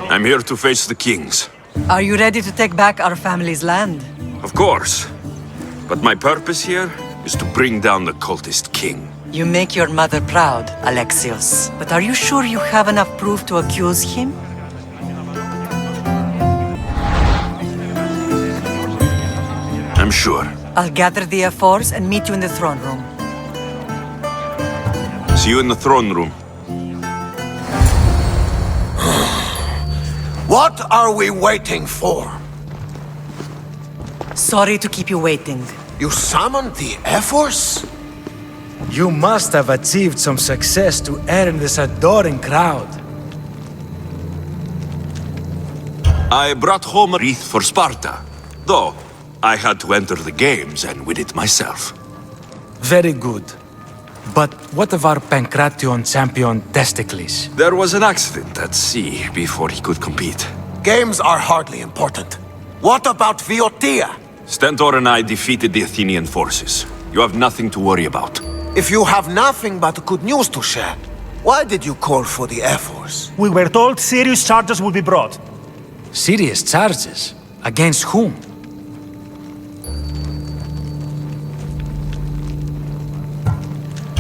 I'm here to face the kings. Are you ready to take back our family's land? Of course. But my purpose here is to bring down the cultist king. You make your mother proud, Alexios. But are you sure you have enough proof to accuse him? I'm sure. I'll gather the F4s and meet you in the throne room. See you in the throne room. What are we waiting for? Sorry to keep you waiting. You summoned the F-Force? You must have achieved some success to earn this adoring crowd. I brought home a wreath for Sparta, though I had to enter the games and win it myself. Very good. But what of our Pancration champion Desticles? There was an accident at sea before he could compete. Games are hardly important. What about Viotia? Stentor and I defeated the Athenian forces. You have nothing to worry about. If you have nothing but good news to share, why did you call for the F-Force? We were told serious charges would be brought. Serious charges? Against whom?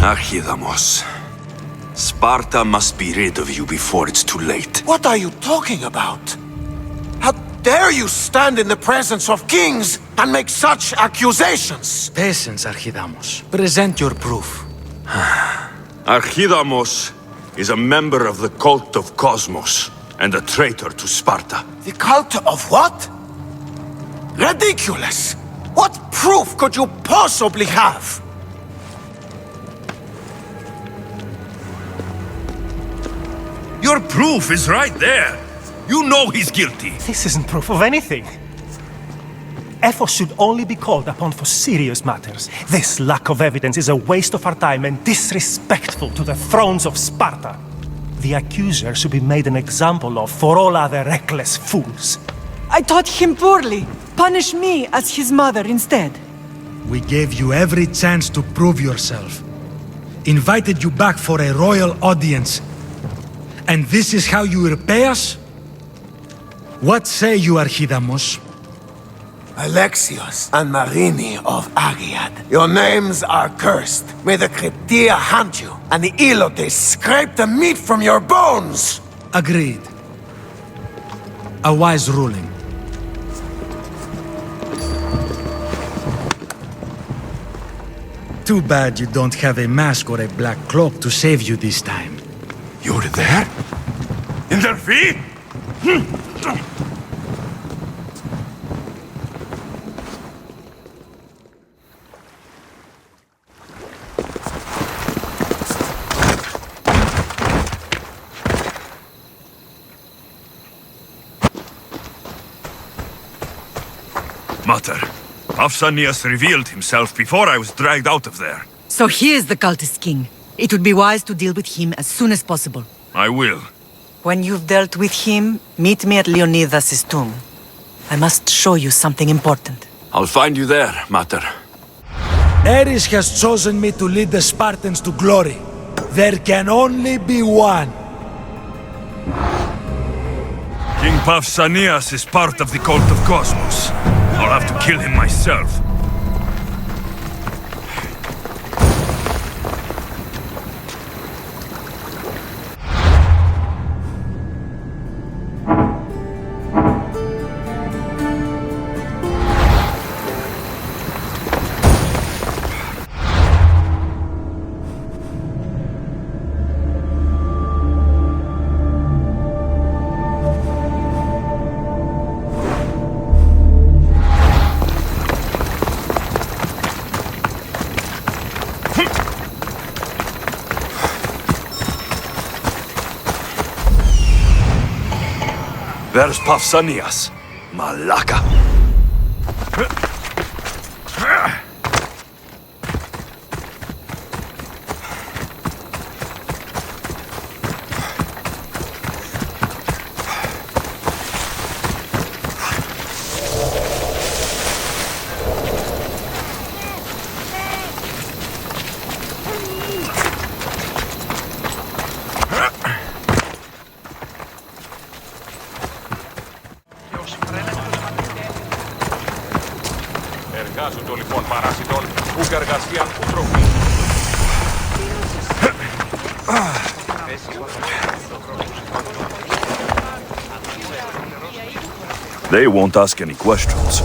Archidamos. Sparta must be rid of you before it's too late. What are you talking about? How dare you stand in the presence of kings and make such accusations? Patience, Archidamos. Present your proof. Archidamos is a member of the cult of Cosmos and a traitor to Sparta. The cult of what? Ridiculous! What proof could you possibly have? Your proof is right there. You know he's guilty. This isn't proof of anything. Efforts should only be called upon for serious matters. This lack of evidence is a waste of our time and disrespectful to the thrones of Sparta. The accuser should be made an example of for all other reckless fools. I taught him poorly. Punish me as his mother instead. We gave you every chance to prove yourself. Invited you back for a royal audience. And this is how you repay us? What say you, Archidamos? Alexios and Marini of Agiad, your names are cursed. May the Cretia hunt you, and the Elotes scrape the meat from your bones! Agreed. A wise ruling. Too bad you don't have a mask or a black cloak to save you this time. You're there? In their feet? Mater, Pausanias revealed himself before I was dragged out of there. So he is the cultist king. It would be wise to deal with him as soon as possible. I will. When you've dealt with him, meet me at Leonidas' tomb. I must show you something important. I'll find you there, Mater. Ares has chosen me to lead the Spartans to glory. There can only be one. King Pausanias is part of the cult of Cosmos. I'll have to kill him myself. There's Pausanias, Malaka. They won't ask any questions.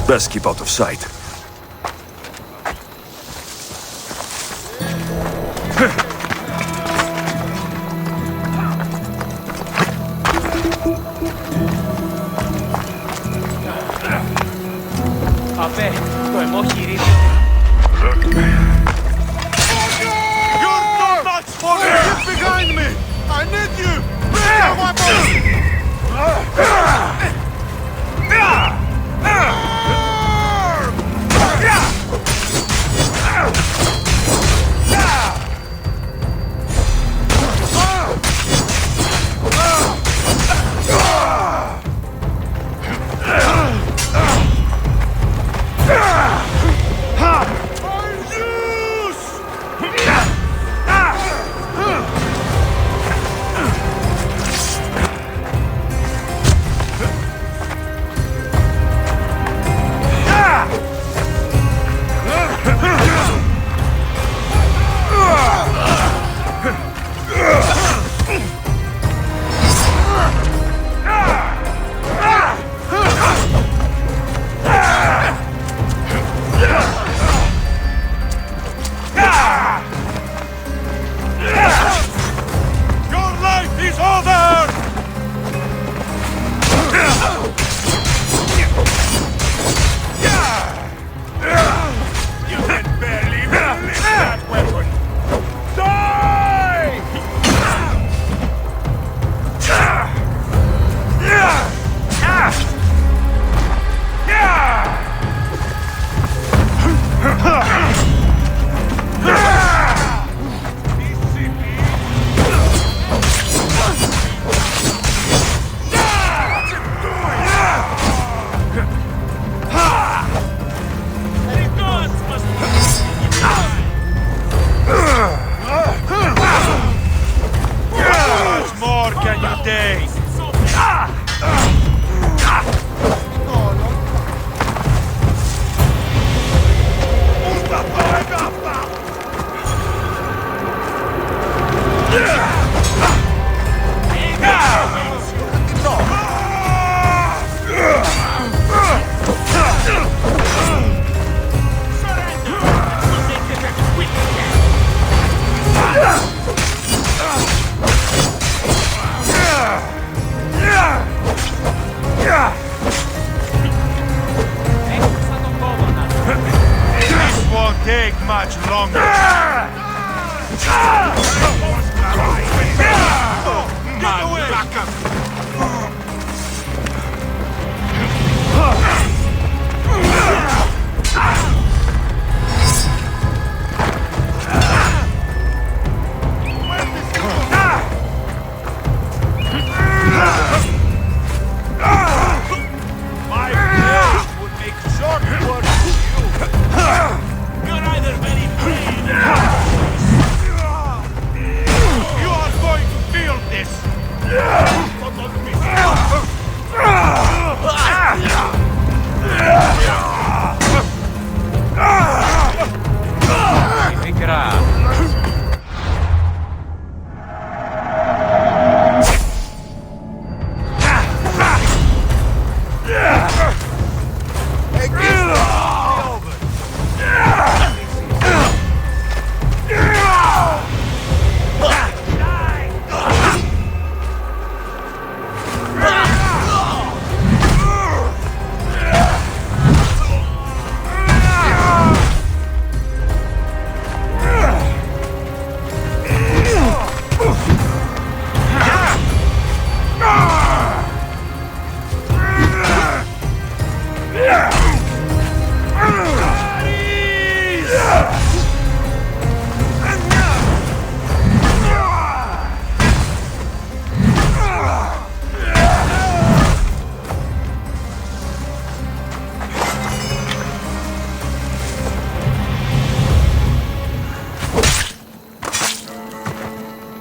Best keep out of sight. Behind me! I need you! Bring your weapons!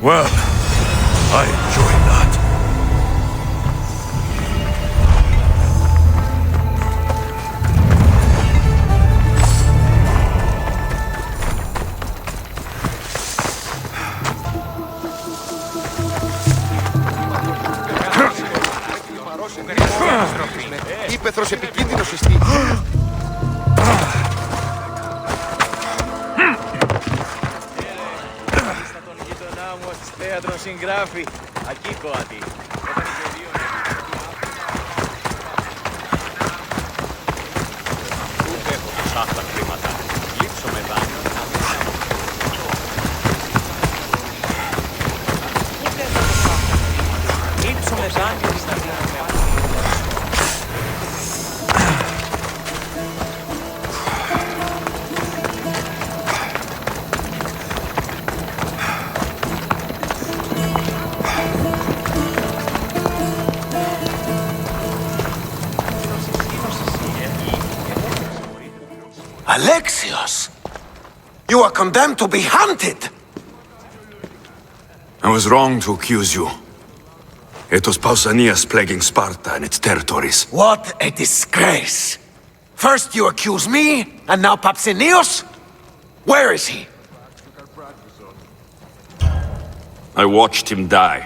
Well, I enjoyed that. ύπαιθρος επικίνδυνος εστί. Τον γειτονά μου ως θέατρον συγγράφει. Ακίκοατη. Ούτε έχω τόσα αυτά χρήματα. Λείψω με δάνειο να μην κάνω. Ούτε έχω τόσα αυτά χρήματα. Λείψω με δάνειο να μην κάνω. Alexios! You are condemned to be hunted! I was wrong to accuse you. It was Pausanias plaguing Sparta and its territories. What a disgrace! First you accuse me, and now Papsinios? Where is he? I watched him die.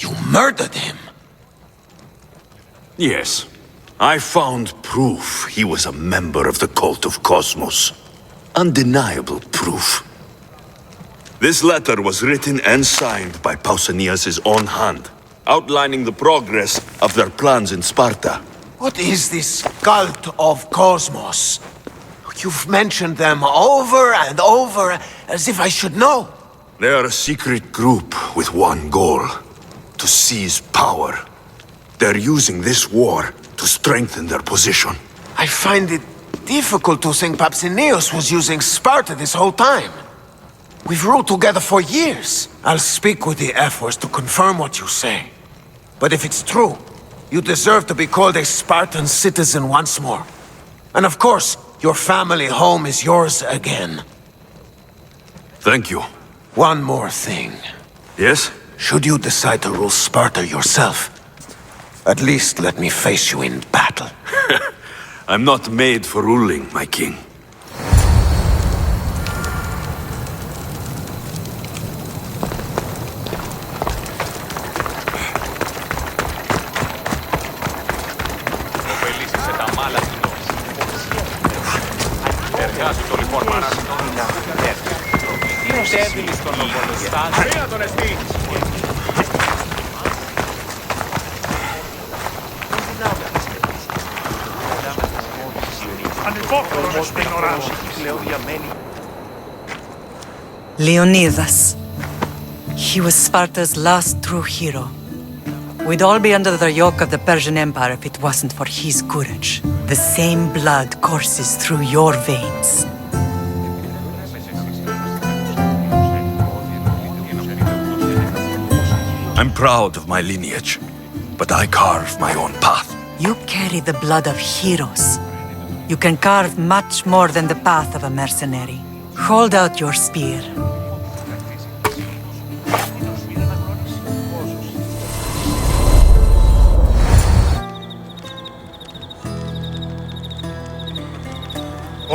You murdered him! Yes. I found proof he was a member of the cult of Cosmos. Undeniable proof. This letter was written and signed by Pausanias' own hand, outlining the progress of their plans in Sparta. What is this cult of Cosmos? You've mentioned them over and over, as if I should know. They are a secret group with one goal: to seize power. They're using this war to strengthen their position. I find it difficult to think Papsinios was using Sparta this whole time. We've ruled together for years. I'll speak with the Ephors to confirm what you say. But if it's true, you deserve to be called a Spartan citizen once more. And of course, your family home is yours again. Thank you. One more thing. Yes? Should you decide to rule Sparta yourself, at least let me face you in battle. I'm not made for ruling, my king. Ωφελήσει τα μάλα κοινός. Εργάσου το λοιπόν παράσιτο. Είναι έβιλης των λογολοστάς. Μία τον εστί. Leonidas. He was Sparta's last true hero. We'd all be under the yoke of the Persian Empire if it wasn't for his courage. The same blood courses through your veins. I'm proud of my lineage, but I carve my own path. You carry the blood of heroes. You can carve much more than the path of a mercenary. Hold out your spear.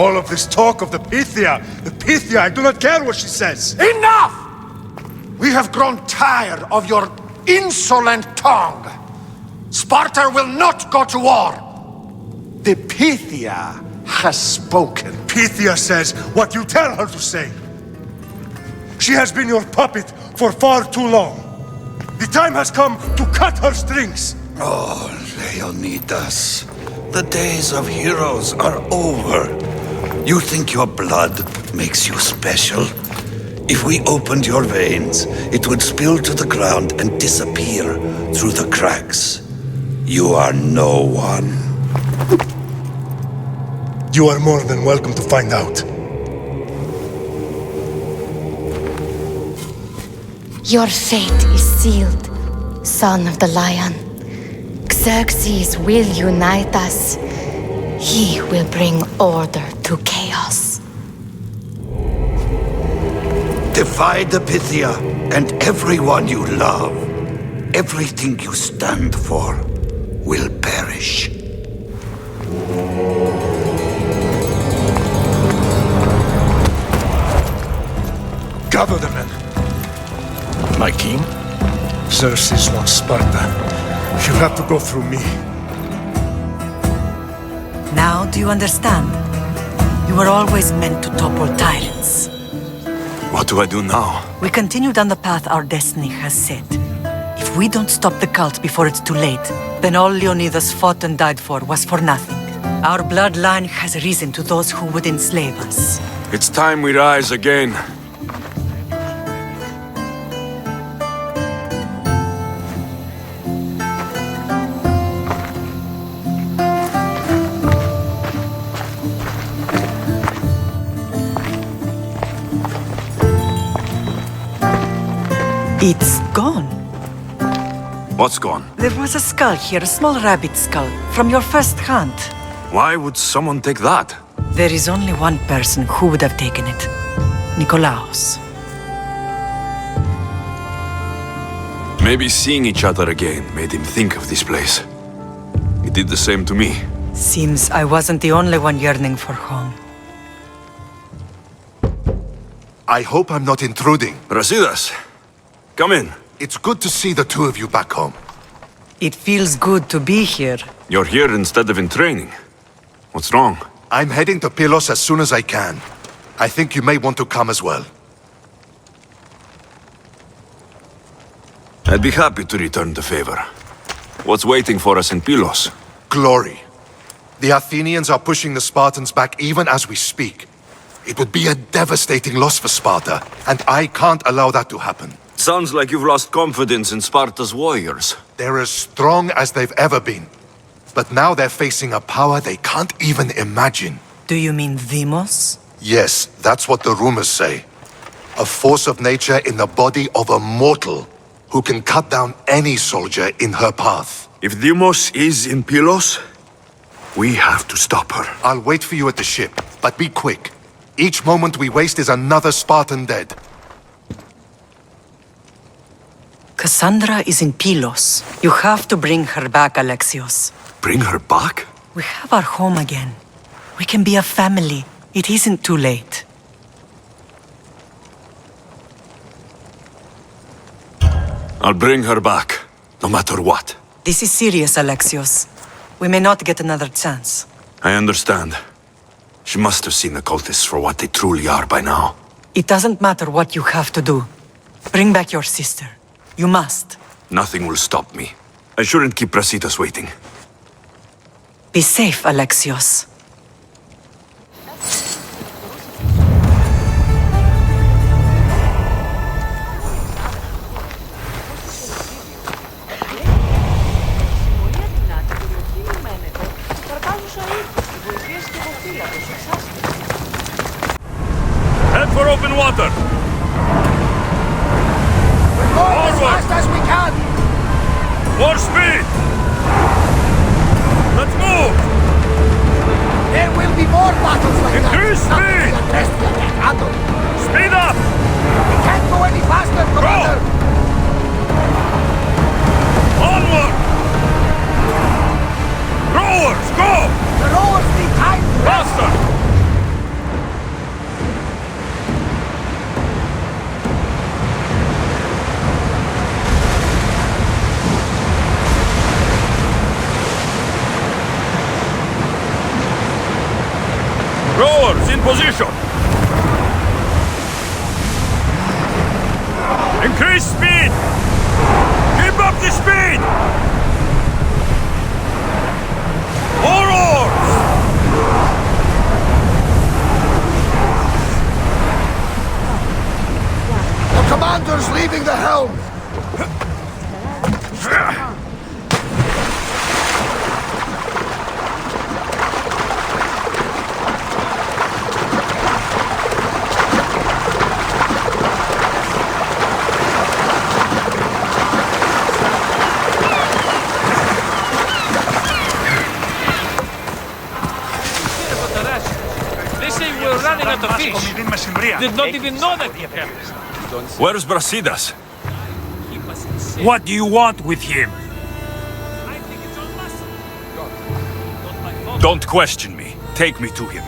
All of this talk of the Pythia, I do not care what she says. Enough! We have grown tired of your insolent tongue. Sparta will not go to war. The Pythia has spoken. Pythia says what you tell her to say. She has been your puppet for far too long. The time has come to cut her strings. Oh, Leonidas, the days of heroes are over. You think your blood makes you special? If we opened your veins, it would spill to the ground and disappear through the cracks. You are no one. You are more than welcome to find out. Your fate is sealed, son of the lion. Xerxes will unite us. He will bring order to chaos. Defy the Pythia and everyone you love. Everything you stand for will perish. Gather the men. My king? Xerxes wants Sparta. She'll have to go through me. Now do you understand? You were always meant to topple tyrants. What do I do now? We continue down the path our destiny has set. If we don't stop the cult before it's too late, then all Leonidas fought and died for was for nothing. Our bloodline has risen to those who would enslave us. It's time we rise again. It's gone. What's gone? There was a skull here, a small rabbit skull, from your first hunt. Why would someone take that? There is only one person who would have taken it. Nikolaos. Maybe seeing each other again made him think of this place. He did the same to me. Seems I wasn't the only one yearning for home. I hope I'm not intruding. Brasidas, come in. It's good to see the two of you back home. It feels good to be here. You're here instead of in training. What's wrong? I'm heading to Pylos as soon as I can. I think you may want to come as well. I'd be happy to return the favor. What's waiting for us in Pylos? Glory. The Athenians are pushing the Spartans back even as we speak. It would be a devastating loss for Sparta, and I can't allow that to happen. Sounds like you've lost confidence in Sparta's warriors. They're as strong as they've ever been. But now they're facing a power they can't even imagine. Do you mean Demos? Yes, that's what the rumors say. A force of nature in the body of a mortal who can cut down any soldier in her path. If Demos is in Pylos, we have to stop her. I'll wait for you at the ship, but be quick. Each moment we waste is another Spartan dead. Kassandra is in Pylos. You have to bring her back, Alexios. Bring her back? We have our home again. We can be a family. It isn't too late. I'll bring her back, no matter what. This is serious, Alexios. We may not get another chance. I understand. She must have seen the cultists for what they truly are by now. It doesn't matter what you have to do. Bring back your sister. You must. Nothing will stop me. I shouldn't keep Brasidas waiting. Be safe, Alexios. Head for open water! As fast as we can! More speed! Let's move! There will be more battles like Increase that! speed! Nothing unless we get handled! Speed up! We can't go any faster, Commander! Onward! Rowers, go! The rowers need time to rest! Faster! Rowers, in position! Increase speed! Keep up the speed! More oars! The commander's leaving the helm! They say we're running out of fish. Did not even know that. Where's Brasidas? What do you want with him? Don't question me. Take me to him.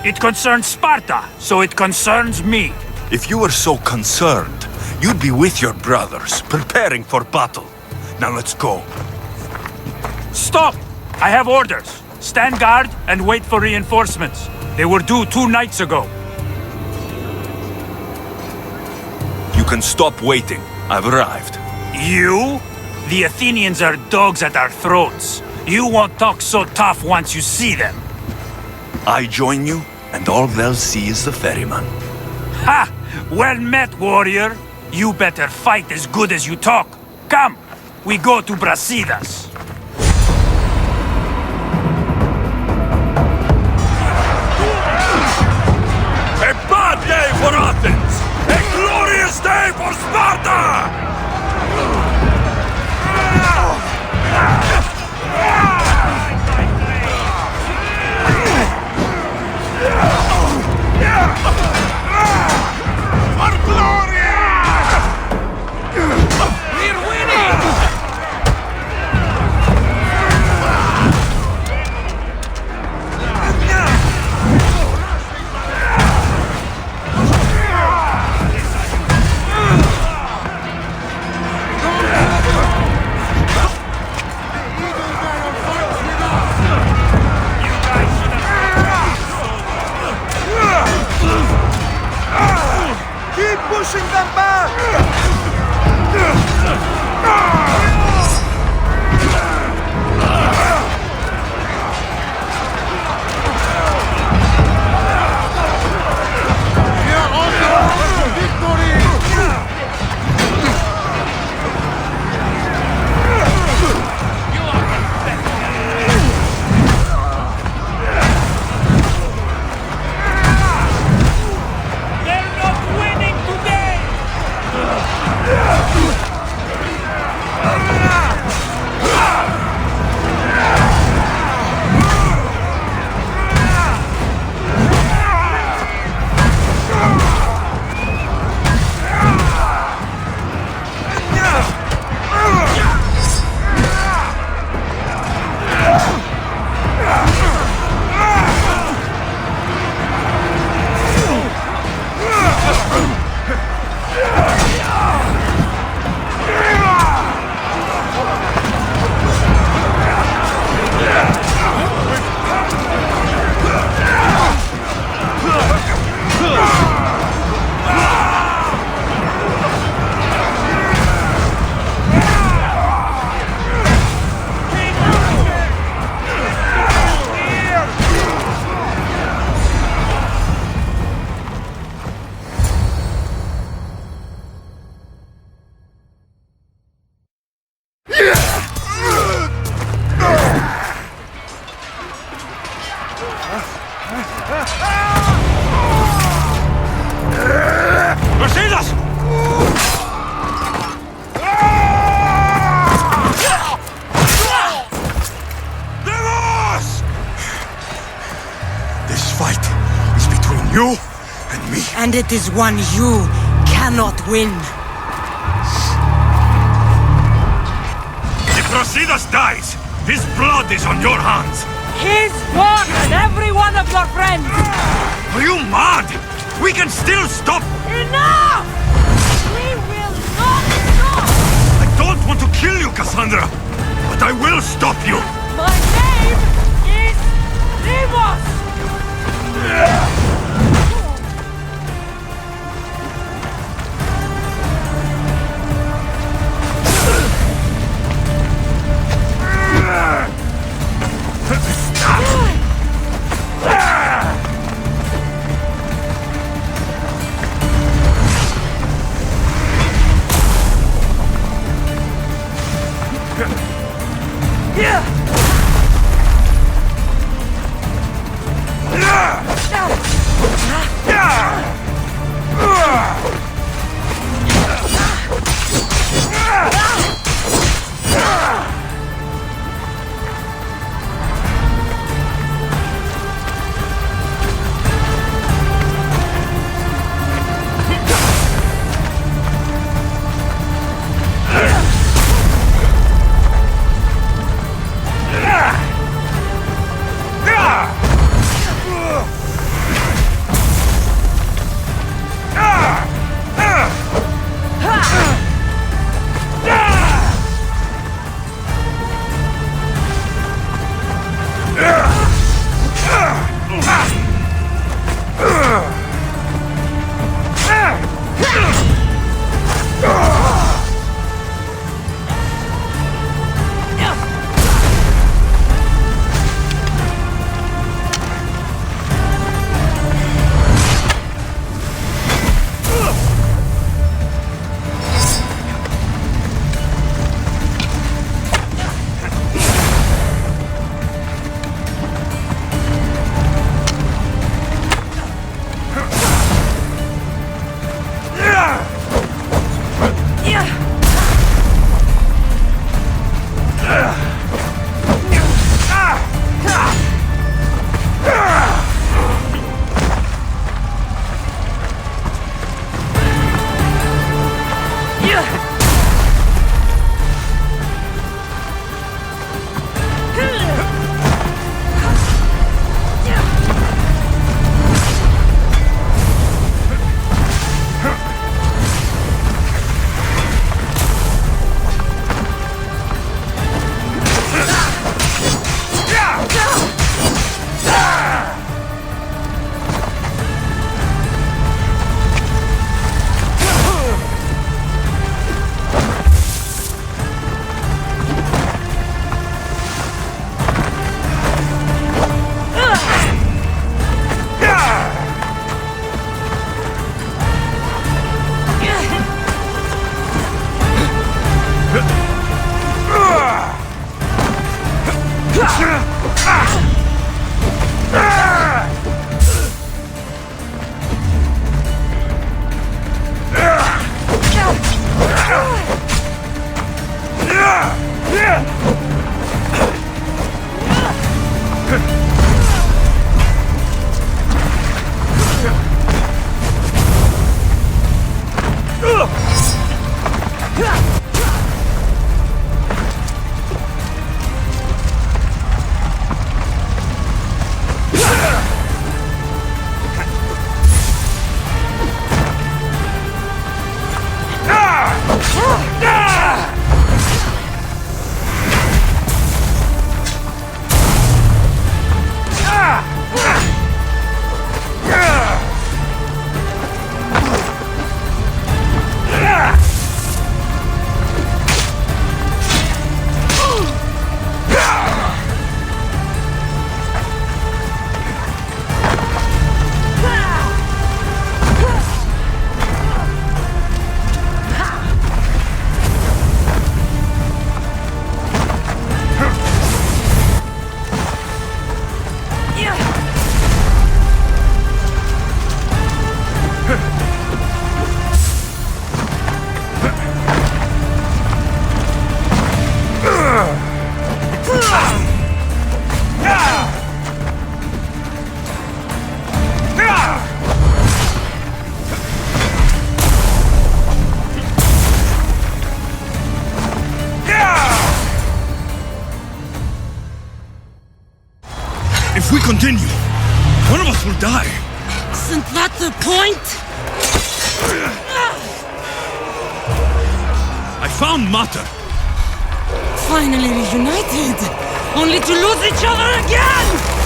It concerns Sparta, so it concerns me. If you were so concerned, you'd be with your brothers, preparing for battle. Now let's go. Stop! I have orders. Stand guard and wait for reinforcements. They were due 2 nights ago. You can stop waiting. I've arrived. You? The Athenians are dogs at our throats. You won't talk so tough once you see them. I join you, and all they'll see is the ferryman. Ha! Well met, warrior. You better fight as good as you talk. Come, we go to Brasidas. A bad day for Athens! A glorious day for Sparta! For glory! We're winning! Keep pushing them back! We are on the road to victory! They're not winning today! Mercedes! Devos! This fight is between you and me. And it is one you cannot win. If Brasidas dies, his blood is on your hands. His one and every one of your friends! Are you mad? We can still stop. Enough! We will not stop! I don't want to kill you, Kassandra, but I will stop you. My name is Deimos! If we continue, one of us will die. Isn't that the point? I found Mater. Finally reunited, only to lose each other again!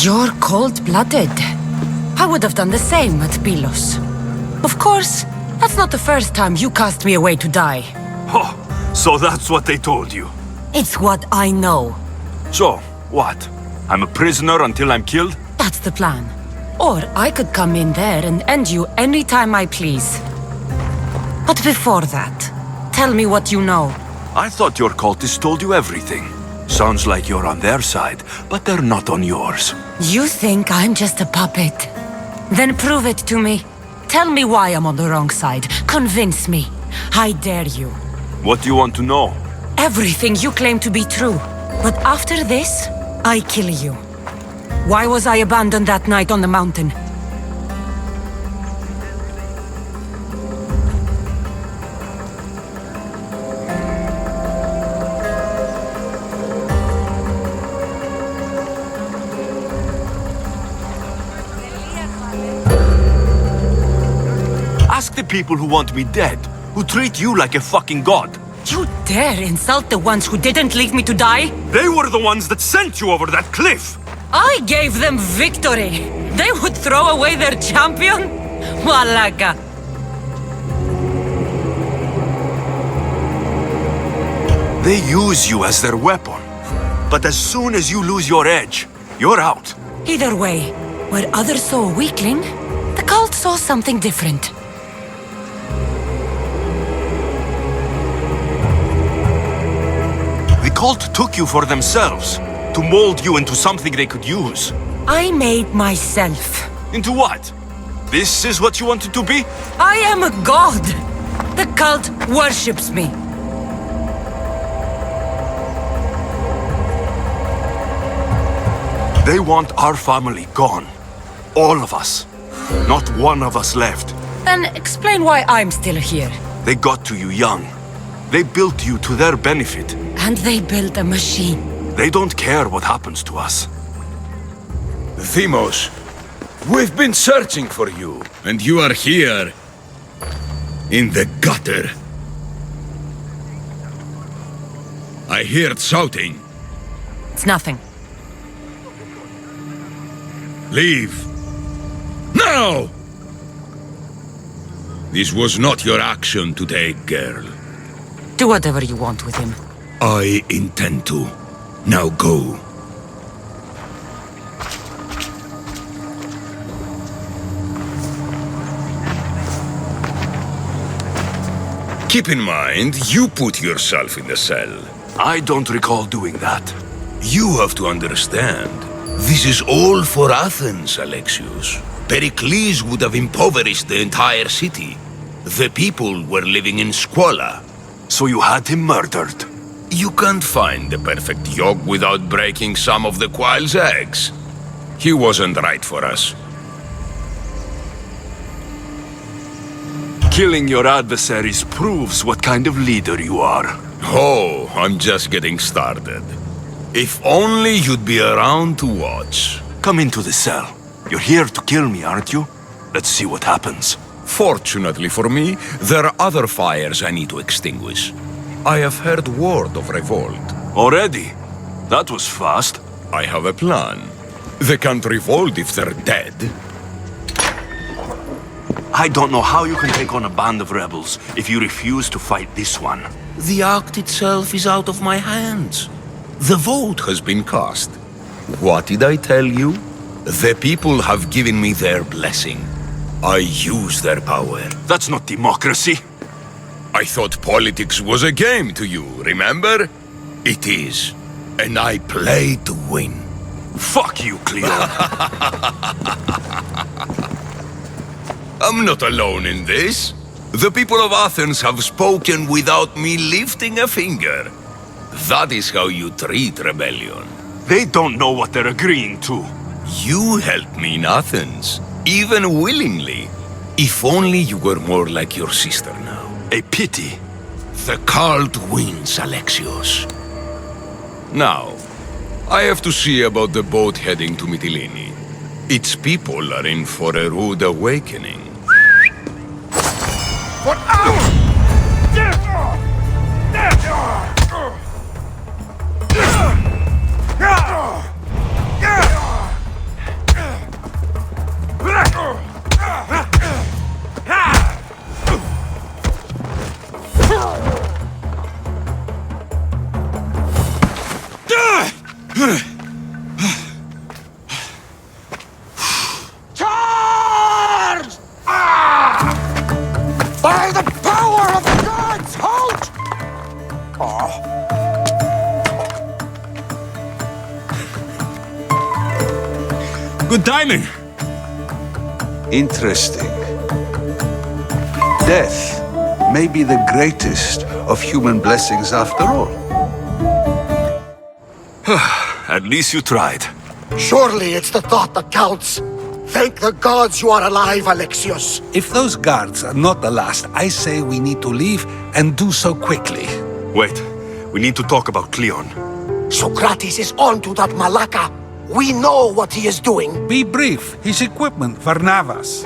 You're cold-blooded. I would have done the same at Pylos. Of course, that's not the first time you cast me away to die. Oh, so that's what they told you. It's what I know. So, what? I'm a prisoner until I'm killed? That's the plan. Or I could come in there and end you anytime I please. But before that, tell me what you know. I thought your cultists told you everything. Sounds like you're on their side, but they're not on yours. You think I'm just a puppet? Then prove it to me. Tell me why I'm on the wrong side. Convince me. I dare you. What do you want to know? Everything you claim to be true. But after this, I kill you. Why was I abandoned that night on the mountain? Ask the people who want me dead, who treat you like a fucking god. You dare insult the ones who didn't leave me to die? They were the ones that sent you over that cliff! I gave them victory! They would throw away their champion? Malaka! They use you as their weapon. But as soon as you lose your edge, you're out. Either way, where others saw a weakling, the cult saw something different. The cult took you for themselves, to mold you into something they could use. I made myself. Into what? This is what you wanted to be? I am a god. The cult worships me. They want our family gone. All of us. Not one of us left. Then explain why I'm still here. They got to you young. They built you to their benefit. And they built a machine. They don't care what happens to us. Themos, we've been searching for you, and you are here. In the gutter. I heard shouting. It's nothing. Leave. Now! This was not your action to take, girl. Do whatever you want with him. I intend to. Now go. Keep in mind, you put yourself in the cell. I don't recall doing that. You have to understand. This is all for Athens, Alexios. Pericles would have impoverished the entire city. The people were living in squalor. So you had him murdered? You can't find the perfect yolk without breaking some of the quail's eggs. He wasn't right for us. Killing your adversaries proves what kind of leader you are. Oh, I'm just getting started. If only you'd be around to watch. Come into the cell. You're here to kill me, aren't you? Let's see what happens. Fortunately for me, there are other fires I need to extinguish. I have heard word of revolt. Already? That was fast. I have a plan. They can't revolt if they're dead. I don't know how you can take on a band of rebels if you refuse to fight this one. The act itself is out of my hands. The vote has been cast. What did I tell you? The people have given me their blessing. I use their power. That's not democracy. I thought politics was a game to you, remember? It is. And I play to win. Fuck you, Cleon. I'm not alone in this. The people of Athens have spoken without me lifting a finger. That is how you treat rebellion. They don't know what they're agreeing to. You helped me in Athens, even willingly. If only you were more like your sister now. A pity. The cult wins, Alexios. Now, I have to see about the boat heading to Mytilene. Its people are in for a rude awakening. What out! Charge! By the power of the gods, halt! Good timing. Interesting. Death may be the greatest of human blessings after all. At least you tried. Surely it's the thought that counts. Thank the gods you are alive, Alexios. If those guards are not the last, I say we need to leave and do so quickly. Wait, we need to talk about Cleon. Socrates is on to that Malaka. We know what he is doing. Be brief. His equipment, Varnavas.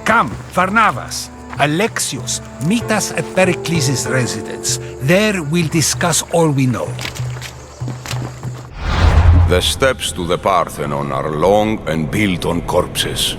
Come, Varnavas. Alexios, meet us at Pericles' residence. There we'll discuss all we know. The steps to the Parthenon are long and built on corpses.